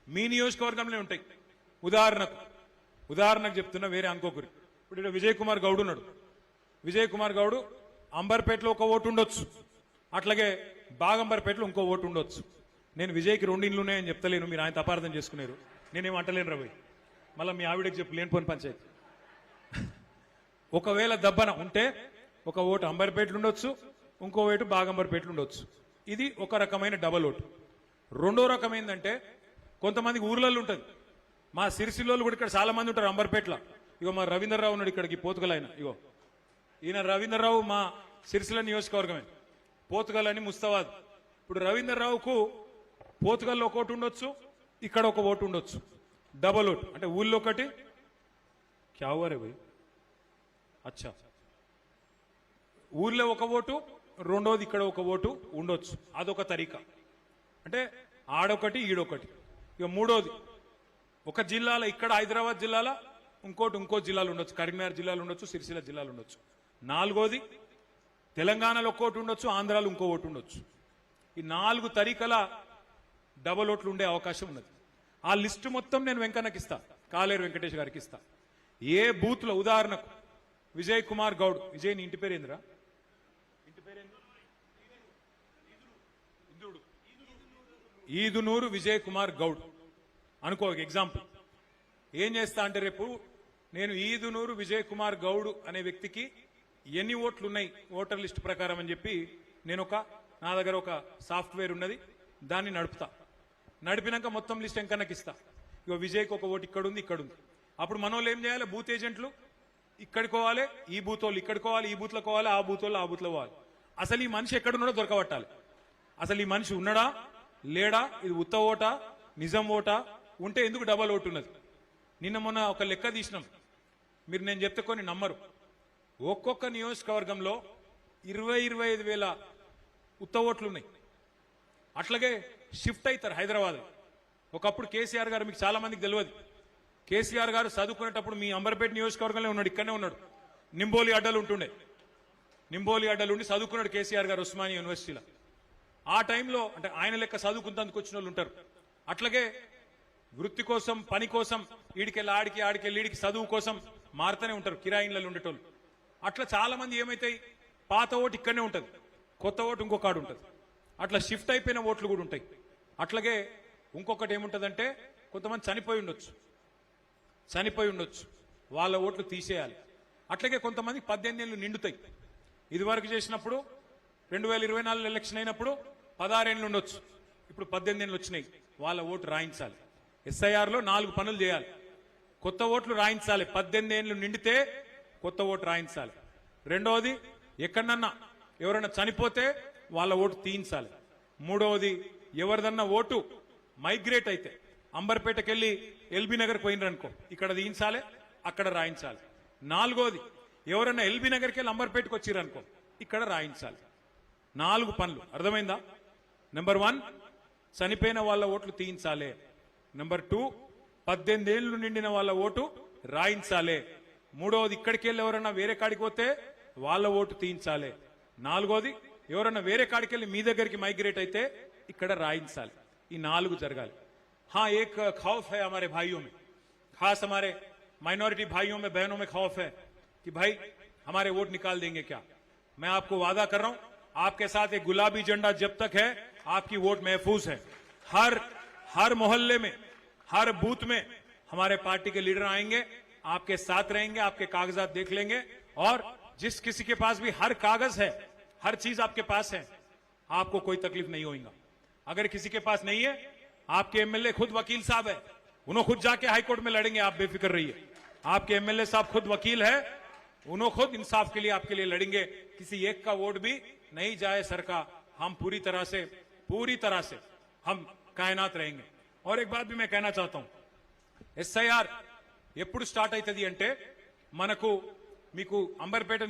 మీ నియోజకవర్గంలో ఉంటాయి. ఉదాహరణకు చెప్తున్నా, వేరే అనుకోకరి. ఇప్పుడు ఇక్కడ విజయ్ కుమార్ గౌడ్ ఉన్నాడు. విజయ్ కుమార్ గౌడ్ అంబర్పేటలో ఒక ఓటు ఉండొచ్చు, అట్లాగే బాగంబర్పేటలో ఇంకో ఓటు ఉండొచ్చు. నేను విజయ్కి 2 ఇండ్లు ఉన్నాయని చెప్తలేను, మీరు ఆయన అపార్థం చేసుకున్నారు. నేనేం అంటలేను రవి, మళ్ళీ మీ ఆవిడకి చెప్పు లేనిపోని పంచాయతీ. ఒకవేళ దబ్బన ఉంటే ఒక ఓటు అంబర్పేటలు ఉండొచ్చు, ఇంకో ఓటు బాగంబర్పేటలు ఉండొచ్చు. ఇది ఒక రకమైన డబల్ ఓటు. రెండో రకం ఏంటంటే కొంతమందికి ఊర్లలో ఉంటుంది. మా సిరిసిల్లోళ్ళు కూడా ఇక్కడ చాలా మంది ఉంటారు అంబర్పేటలో. ఇగో మా రవీంద్రరావు ఉన్నాడు ఇక్కడికి, పోతుగల్ ఆయన. ఇగో ఈయన రవీంద్రరావు మా సిరిసిల్ల నియోజకవర్గమే, పోతుగల్ అని ముస్తాబాద్. ఇప్పుడు రవీంద్రరావుకు పోతుగల్లో ఒక ఓటు ఉండొచ్చు, ఇక్కడ ఒక ఓటు ఉండొచ్చు. డబల్ ఓటు అంటే ఊళ్ళో ఒకటి. క్యా హువా రే భయ్, అచ్చా, ఊర్లో ఒక ఓటు, రెండోది ఇక్కడ ఒక ఓటు ఉండొచ్చు. అదొక తరీకా. అంటే ఆడొకటి ఈడొకటి. ఇక మూడోది, ఒక జిల్లాలో ఇక్కడ హైదరాబాద్ జిల్లాలో ఇంకో జిల్లాలో ఉండొచ్చు, కరీంనగర్ జిల్లాలో ఉండొచ్చు, సిరిసిల్ల జిల్లాలో ఉండొచ్చు. నాలుగోది, తెలంగాణలో ఒక ఓటు ఉండొచ్చు, ఆంధ్రాలో ఇంకో ఓటు ఉండొచ్చు. ఈ 4 తరీకల డబల్ ఓట్లు ఉండే అవకాశం ఉన్నది. ఆ లిస్టు మొత్తం నేను వెంకన్నకి ఇస్తా, కాలేరు వెంకటేష్ గారికి ఇస్తా. ఏ బూత్ లో, ఉదాహరణకు విజయ్ కుమార్ గౌడ్, విజయ్ నీ ఇంటి పేరేంద్రా? ఇంటి పేరేంద్ర? ఈదునూరు విజయ్ కుమార్ గౌడ్ అనుకో ఎగ్జాంపుల్. ఏం చేస్తా అంటే రేపు నేను ఈదునూరు విజయ్ కుమార్ గౌడ్ అనే వ్యక్తికి ఎన్ని ఓట్లు ఉన్నాయి ఓటర్ లిస్ట్ ప్రకారం అని చెప్పి నేను నా దగ్గర ఒక సాఫ్ట్వేర్ ఉన్నది, దాన్ని నడిపినాక మొత్తం లిస్ట్ వెంకన్నకి ఇస్తా. ఇక విజయ్కి ఒక ఓటు ఇక్కడ ఉంది, ఇక్కడ ఉంది. అప్పుడు మనోళ్ళు ఏం చేయాలి, బూత్ ఏజెంట్లు ఇక్కడికి పోవాలి, ఈ బూత్ వాళ్ళు ఇక్కడికి పోవాలి, ఈ బూత్లో పోవాలి, ఆ బూత్ వాళ్ళు ఆ బూత్లో పోవాలి. అసలు ఈ మనిషి ఎక్కడున్నాడో దొరకబట్టాలి. అసలు ఈ మనిషి ఉన్నాడా లేడా, ఇది ఉత్త ఓటా నిజం ఓటా, ఉంటే ఎందుకు డబల్ ఓటు ఉన్నది. నిన్న మొన్న ఒక లెక్క తీసినాం, మీరు నేను చెప్తే కొన్ని నమ్మరు. ఒక్కొక్క నియోజకవర్గంలో 20-25 వేల ఉత్త ఓట్లు ఉన్నాయి. అట్లాగే షిఫ్ట్ అవుతారు హైదరాబాద్. ఒకప్పుడు కేసీఆర్ గారు, మీకు చాలా మందికి తెలియదు, కేసీఆర్ గారు చదువుకునేటప్పుడు మీ అంబర్పేట నియోజకవర్గంలో ఉన్నాడు, ఇక్కడనే ఉన్నాడు. నింబోలి అడ్డలు ఉంటుండే, నింబోలి అడ్డలు ఉండి చదువుకున్నాడు కేసీఆర్ గారు ఉస్మానియా యూనివర్సిటీలో. ఆ టైంలో అంటే ఆయన లెక్క చదువుకుంటందుకు వచ్చిన వాళ్ళు ఉంటారు. అట్లాగే వృత్తి కోసం, పని కోసం ఈడికెళ్ళి ఆడికెళ్ళి ఈడికి చదువు కోసం మారుతూనే ఉంటారు కిరాయిన్లలో ఉండేటోళ్ళు. అట్లా చాలా మంది ఏమైతాయి, పాత ఓటు ఇక్కడనే ఉంటుంది, కొత్త ఓటు ఇంకొక ఆడు ఉంటుంది. అట్లా షిఫ్ట్ అయిపోయిన ఓట్లు కూడా ఉంటాయి. అట్లాగే ఇంకొకటి ఏముంటుందంటే కొంతమంది చనిపోయి ఉండొచ్చు, వాళ్ళ ఓట్లు తీసేయాలి. అట్లాగే కొంతమంది 18 ఏళ్ళు నిండుతాయి. ఇదివరకు చేసినప్పుడు 2024 ఎలక్షన్ అయినప్పుడు 16 ఏళ్ళు ఉండొచ్చు, ఇప్పుడు 18 ఏళ్ళు వచ్చినాయి, వాళ్ళ ఓటు రాయించాలి. ఎస్ఐఆర్లో 4 పనులు చేయాలి. కొత్త ఓట్లు రాయించాలి, 18 ఏళ్ళు నిండితే కొత్త ఓటు రాయించాలి. రెండవది, ఎక్కడన్నా ఎవరైనా చనిపోతే వాళ్ళ ఓటు తీయించాలి. మూడవది, ఎవరిదన్నా ఓటు మైగ్రేట్ అయితే అంబర్పేటకి వెళ్ళి ఎల్బీ నగర్కి పోయినరనుకో, ఇక్కడ తీయించాలి, అక్కడ రాయించాలి. నాలుగోది, ఎవరైనా ఎల్బీ నగర్కి వెళ్ళి అంబర్పేటకు వచ్చిరనుకో, ఇక్కడ రాయించాలి. 4 పనులు, అర్థమైందా? నెంబర్ 1, చనిపోయిన వాళ్ళ ఓట్లు తీయించాలి. నెంబర్ 2, 18 ఏళ్లు నిండిన వాళ్ళ ఓటు రాయించాలి. మూడవది, ఇక్కడికి వెళ్ళి ఎవరైనా వేరే కాడికి పోతే వాళ్ళ ఓటు తీయించాలి. నాలుగోది, ఎవరైనా వేరే కాడికి వెళ్ళి మీ దగ్గరికి మైగ్రేట్ అయితే ఇక్కడ రాయించాలి. ఈ 4 జరగాలి. हाँ, एक खौफ है हमारे भाइयों में, खास हमारे माइनॉरिटी भाइयों में बहनों में खौफ है कि भाई हमारे वोट निकाल देंगे क्या। मैं आपको वादा कर रहा हूं, आपके साथ एक गुलाबी झंडा जब तक है आपकी वोट महफूज है। हर मोहल्ले में, हर बूथ में हमारे पार्टी के लीडर आएंगे, आपके साथ रहेंगे, आपके कागजात देख लेंगे, और जिस किसी के पास भी हर कागज है, हर चीज आपके पास है, आपको कोई तकलीफ नहीं होगा। अगर किसी के पास नहीं है, आपके एमएलए खुद वकील साहब है, उन्होंने खुद जाके हाईकोर्ट में लड़ेंगे, आप बेफिक्र रहिए। आपके एमएलए साहब खुद वकील है, उन्होंने खुद इंसाफ के लिए आपके लिए लड़ेंगे। किसी एक का वोट भी नहीं जाए सर का, हम पूरी तरह से हम कायनात रहेंगे। और एक बात भी मैं कहना चाहता हूं, ఎస్ఐఆర్ ఎప్పుడు స్టార్ట్ అవుతుంది అంటే మనకు మీకు అంబర్పేట